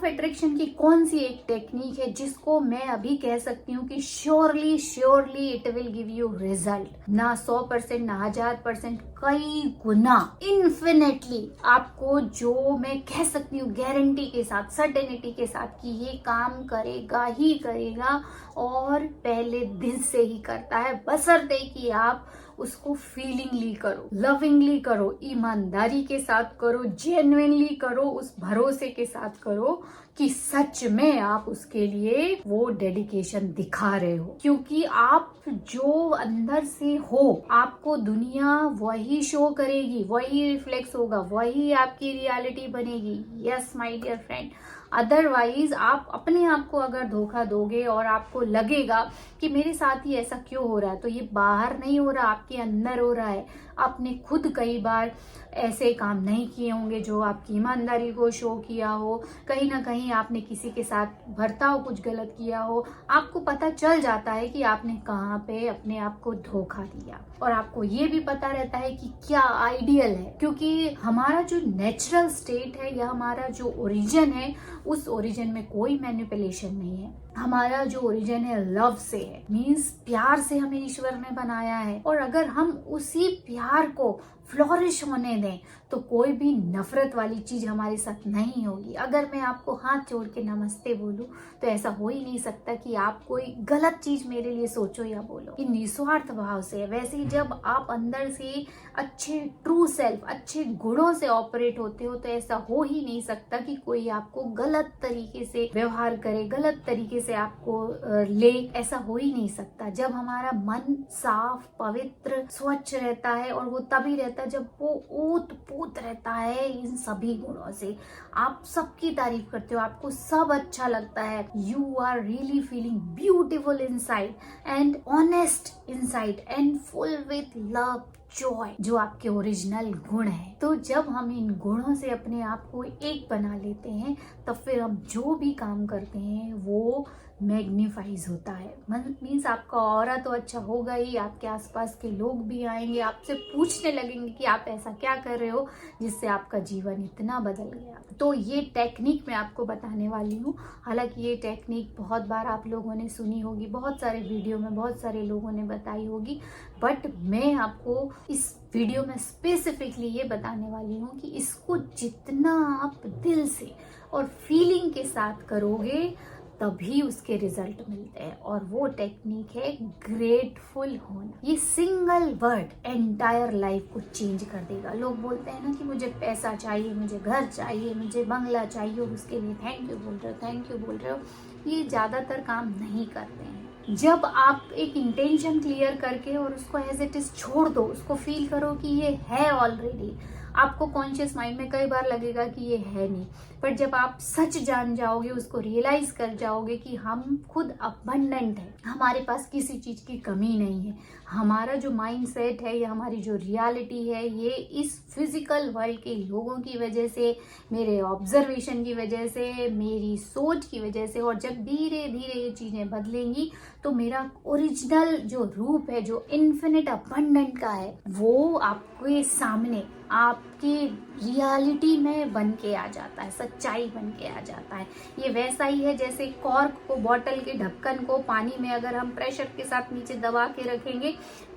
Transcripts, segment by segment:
Of attraction की कौन सी एक टेक्निक है जिसको मैं अभी कह सकती हूँ कि surely it will give you result, ना 100% ना 1000%, कई गुना, इन्फिनेटली आपको, जो मैं कह सकती हूँ गारंटी के साथ, सर्टेनिटी के साथ कि ये काम करेगा ही करेगा, और पहले दिन से ही करता है, बशर्ते कि आप उसको फीलिंगली करो, लविंगली करो, ईमानदारी के साथ करो, जेन्युइनली करो, उस भरोसे के साथ करो कि सच में आप उसके लिए वो डेडिकेशन दिखा रहे हो। क्योंकि आप जो अंदर से हो, आपको दुनिया वही शो करेगी, वही रिफ्लेक्स होगा, वही आपकी रियलिटी बनेगी। Yes my dear friend, otherwise आप अपने आप को अगर धोखा दोगे और आपको लगेगा कि मेरे साथ ही ऐसा क्यों हो रहा है, तो ये बाहर नहीं हो रहा, आपके अंदर हो रहा है। आपने खुद कई बार ऐसे काम नहीं किए होंगे जो आपकी ईमानदारी को शो किया हो, कहीं ना कहीं आपने किसी के साथ बर्ताव कुछ गलत किया हो, आपको पता चल जाता है कि आपने कहाँ पे अपने आप को धोखा दिया। और आपको ये भी पता रहता है कि क्या आइडियल है, क्योंकि हमारा जो नेचुरल स्टेट है या हमारा जो ओरिजिन है, उस ओरिजिन में कोई मैनिपुलेशन नहीं है। हमारा जो ओरिजिन है लव से है, मीन्स प्यार से हमें ईश्वर ने बनाया है। और अगर हम उसी प्यार को फ्लोरिश होने दें तो कोई भी नफरत वाली चीज हमारे साथ नहीं होगी। अगर मैं आपको हाथ जोड़ के नमस्ते बोलूं तो ऐसा हो ही नहीं सकता कि आप कोई गलत चीज मेरे लिए सोचो या बोलो। ये निस्वार्थ भाव से है। वैसे ही जब आप अंदर से अच्छे ट्रू सेल्फ, अच्छे गुणों से ऑपरेट होते हो तो ऐसा हो ही नहीं सकता कि कोई आपको गलत तरीके से व्यवहार करे, गलत तरीके से आपको ले, ऐसा हो ही नहीं सकता। जब हमारा मन साफ, पवित्र, स्वच्छ रहता है, और वो तभी रहता है जब वो ओत पोत रहता है इन सभी गुणों से। आप सबकी तारीफ करते हो, आपको सब अच्छा लगता है, you are really feeling beautiful inside and honest inside and full with love, joy, जो आपके ओरिजिनल गुण है। तो जब हम इन गुणों से अपने आप को एक बना लेते हैं तब फिर हम जो भी काम करते हैं वो मैग्नीफाइज होता है। मीन्स आपका ऑरा तो अच्छा होगा ही, आपके आसपास के लोग भी आएंगे, आपसे पूछने लगेंगे कि आप ऐसा क्या कर रहे हो जिससे आपका जीवन इतना बदल गया। तो ये टेक्निक मैं आपको बताने वाली हूँ। हालांकि ये टेक्निक बहुत बार आप लोगों ने सुनी होगी, बहुत सारे वीडियो में बहुत सारे लोगों ने बताई होगी, बट मैं आपको इस वीडियो में स्पेसिफिकली ये बताने वाली हूँ कि इसको जितना आप दिल से और फीलिंग के साथ करोगे तभी उसके रिजल्ट मिलते हैं। और वो टेक्निक है ग्रेटफुल होना। ये सिंगल वर्ड एंटायर लाइफ को चेंज कर देगा। लोग बोलते हैं ना कि मुझे पैसा चाहिए, मुझे घर चाहिए, मुझे बंगला चाहिए, और उसके लिए थैंक यू बोल रहे हो, थैंक यू बोल रहे हो। ये ज्यादातर काम नहीं करते हैं। जब आप एक इंटेंशन क्लियर करके और उसको एज इट इज छोड़ दो, उसको फील करो कि ये है ऑलरेडी। आपको कॉन्शियस माइंड में कई बार लगेगा कि ये है नहीं, पर जब आप सच जान जाओगे, उसको रियलाइज कर जाओगे कि हम खुद अबंडेंट है, हमारे पास किसी चीज की कमी नहीं है। हमारा जो माइंड सेट है या हमारी जो रियलिटी है, ये इस फिजिकल वर्ल्ड के लोगों की वजह से, मेरे ऑब्जर्वेशन की वजह से, मेरी सोच की वजह से, और जब धीरे धीरे ये चीजें बदलेंगी तो मेरा ओरिजिनल जो रूप है, जो इन्फिनिट अबंडेंट का है, वो आपके सामने, आपकी रियलिटी में बन के आ जाता है, सच्चाई बन के आ जाता है। ये वैसा ही है जैसे कॉर्क को, बॉटल के ढक्कन को पानी में अगर हम प्रेशर के साथ नीचे दबा के रखेंगे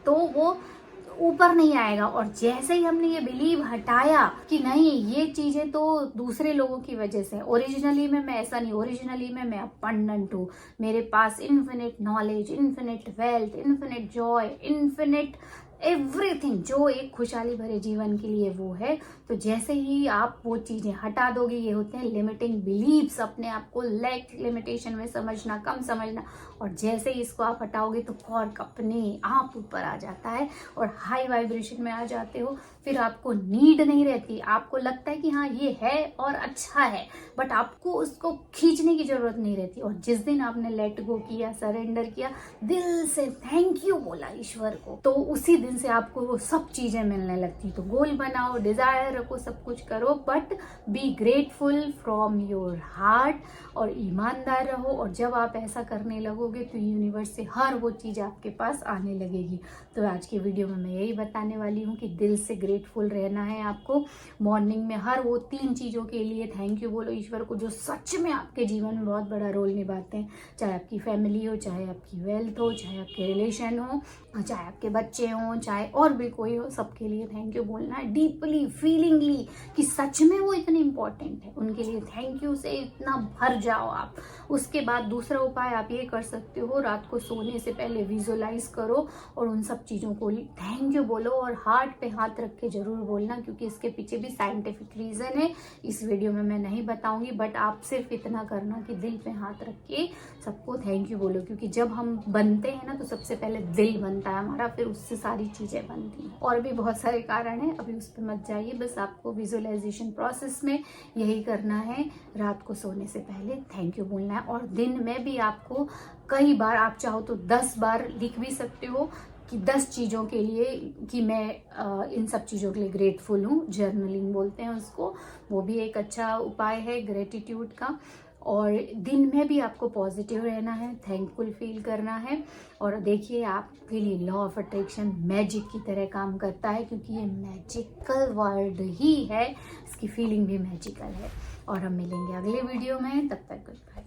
तो वो ऊपर नहीं आएगा। और जैसे ही हमने ये बिलीव हटाया कि नहीं, ये चीजें तो दूसरे लोगों की वजह से, ओरिजिनली में मैं ऐसा नहीं, ओरिजिनली में मैं अबंडेंट हूँ, मेरे पास infinite knowledge, infinite wealth, infinite joy, infinite everything जो एक खुशहाली भरे जीवन के लिए वो है। तो जैसे ही आप वो चीजें हटा दोगे, ये होते हैं लिमिटिंग बिलीव्स, अपने आप को लैक, लिमिटेशन में समझना, कम समझना, और जैसे ही इसको आप हटाओगे तो कॉर्क अपने आप ऊपर आ जाता है और हाई वाइब्रेशन में आ जाते हो। फिर आपको नीड नहीं रहती, आपको लगता है कि हाँ ये है और अच्छा है, बट आपको उसको खींचने की जरूरत नहीं रहती। और जिस दिन आपने लेट गो किया, सरेंडर किया, दिल से थैंक यू बोला ईश्वर को, तो उसी दिन से आपको वो सब चीजें मिलने लगती। तो गोल बनाओ, डिजायर रखो, सब कुछ करो, but be grateful from your heart और ईमानदार रहो। और जब आप ऐसा करने लगोगे तो यूनिवर्स से हर वो चीज आपके पास आने लगेगी। तो आज की वीडियो में मैं यही बताने वाली हूँ कि दिल से ग्रेटफुल रहना है आपको। मॉर्निंग में हर वो 3 चीजों के लिए थैंक यू बोलो ईश्वर को, जो सच में आपके जीवन में बहुत बड़ा रोल निभाते हैं। चाहे आपकी फैमिली हो, चाहे आपकी वेल्थ हो, चाहे आपके रिलेशन हो, चाहे आपके बच्चे हों, चाहे और भी कोई हो, सबके लिए थैंक यू बोलना है डीपली, फीलिंगली, कि सच में वो इतने इंपॉर्टेंट है। उनके लिए थैंक यू से इतना भर जाओ आप। उसके बाद दूसरा उपाय आप ये कर सकते हो, रात को सोने से पहले विजुअलाइज करो और उन सब चीज़ों को थैंक यू बोलो और हार्ट पे हाथ रख के जरूर बोलना, क्योंकि इसके पीछे भी साइंटिफिक रीज़न है। इस वीडियो में मैं नहीं बताऊंगी, बट आप सिर्फ इतना करना कि दिल पे हाथ रख के सबको थैंक यू बोलो, क्योंकि जब हम बनते हैं ना तो सबसे पहले दिल बनता है हमारा, फिर उससे सारी चीज़ें बनती हैं। और भी बहुत सारे कारण हैं, अभी उस पर मत जाइए, बस आपको विजुअलाइजेशन प्रोसेस में यही करना है, रात को सोने से पहले थैंक यू बोलना है। और दिन में भी आपको कई बार, आप चाहो तो 10 बार लिख भी सकते हो कि 10 चीज़ों के लिए कि मैं इन सब चीज़ों के लिए ग्रेटफुल हूँ। जर्नलिंग बोलते हैं उसको, वो भी एक अच्छा उपाय है ग्रेटिट्यूड का। और दिन में भी आपको पॉजिटिव रहना है, थैंकफुल फील करना है। और देखिए, आपके लिए लॉ ऑफ अट्रैक्शन मैजिक की तरह काम करता है, क्योंकि ये मैजिकल वर्ड ही है, इसकी फीलिंग भी मैजिकल है। और हम मिलेंगे अगले वीडियो में, तब तक गुड बाय।